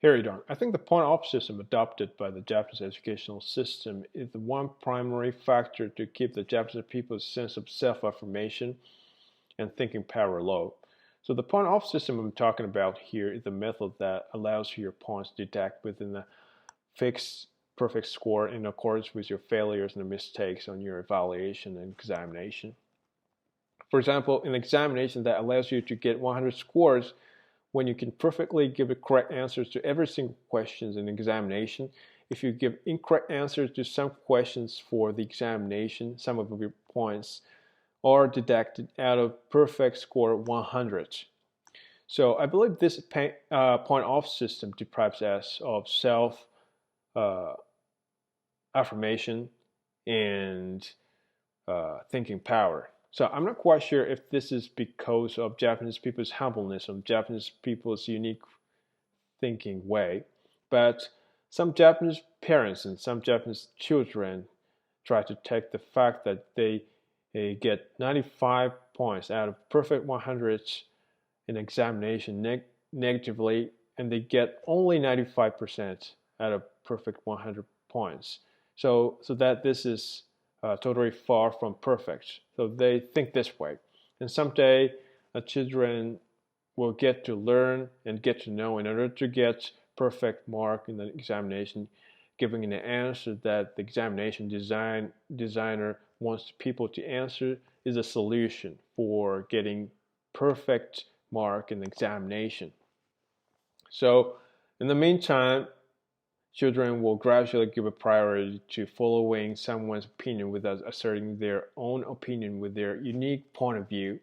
Here you go. I think the point-off system adopted by the Japanese educational system is the one primary factor to keep the Japanese people's sense of self-affirmation and thinking power low. So the point-off system I'm talking about here is the method that allows your points to deduct within a fixed perfect score in accordance with your failures and mistakes on your evaluation and examination. For example, an examination that allows you to get 100 scores when you can perfectly give the correct answers to every single question in the examination. If you give incorrect answers to some questions for the examination, some of your points are deducted out of perfect score 100. So I believe this point-off system deprives us of self uh, affirmation and thinking power. So I'm not quite sure if this is because of Japanese people's humbleness, of Japanese people's unique thinking way, but some Japanese parents and some Japanese children try to take the fact that they get 95 points out of perfect 100 in examination negatively, and they get only 95% out of perfect 100 points. So that this is totally far from perfect. So they think this way. And someday, children will get to learn and get to know in order to get perfect mark in the examination, giving an answer that the examination designer wants people to answer is a solution for getting perfect mark in the examination. So in the meantime, children will gradually give a priority to following someone's opinion without asserting their own opinion with their unique point of view.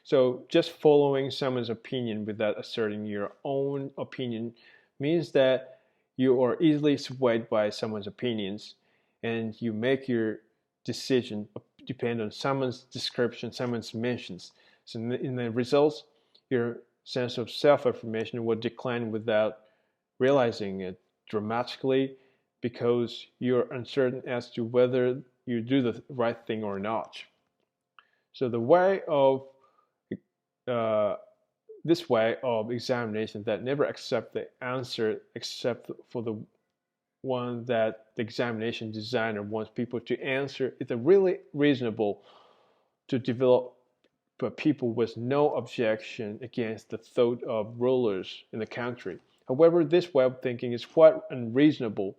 So just following someone's opinion without asserting your own opinion means that you are easily swayed by someone's opinions and you make your decision depend on someone's description, someone's mentions. So in the results, your sense of self-affirmation will decline without realizing it dramatically because you're uncertain as to whether you do the right thing or not. So the way of uh, this way of examination that never accept the answer except for the one that the examination designer wants people to answer is a really reasonable to develop but people with no objection against the thought of rulers in the country. However, this way of thinking is quite unreasonable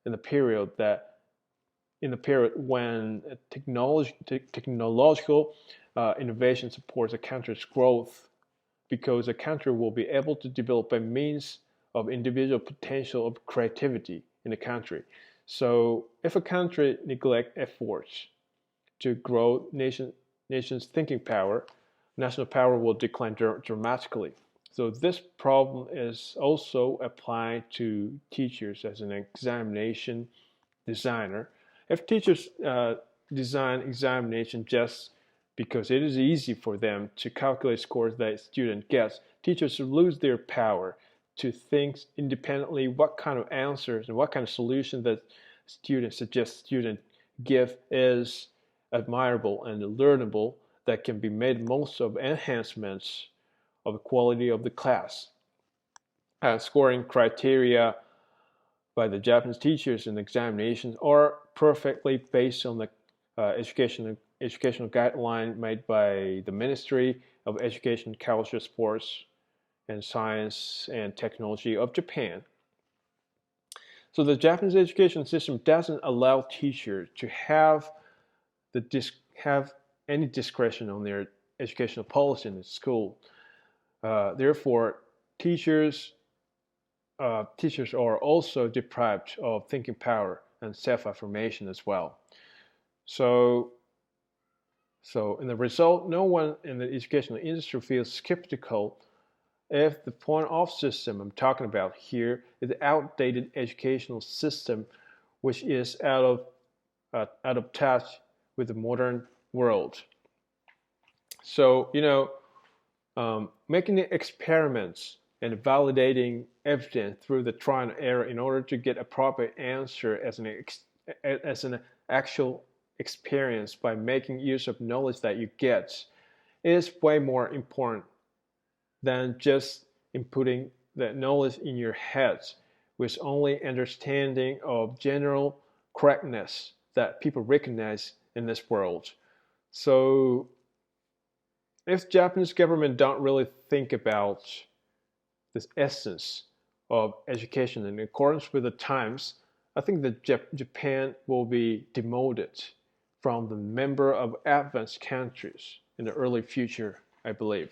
in the period when technological innovation supports a country's growth, because a country will be able to develop by means of individual potential of creativity in the country. So if a country neglects efforts to grow nation's thinking power, national power will decline dramatically. So this problem is also applied to teachers as an examination designer. If teachers design examination just because it is easy for them to calculate scores that a student gets, teachers lose their power to think independently what kind of answers and what kind of solution that students suggest student give is admirable and learnable that can be made most of enhancements of the quality of the class. Scoring criteria by the Japanese teachers in examinations are perfectly based on the educational guideline made by the Ministry of Education, Culture, Sports, and Science and Technology of Japan. So the Japanese education system doesn't allow teachers to have have any discretion on their educational policy in the school. Therefore, teachers are also deprived of thinking power and self-affirmation as well. So, so in the result, no one in the educational industry feels skeptical if the point-off system I'm talking about here is the outdated educational system, which is out of touch with the modern world. So, making experiments and validating evidence through the trial and error in order to get a proper answer as an actual experience by making use of knowledge that you get is way more important than just inputting that knowledge in your heads with only understanding of general correctness that people recognize in this world. So if Japanese government don't really think about this essence of education in accordance with the times, I think that Japan will be demoted from the member of advanced countries in the early future, I believe.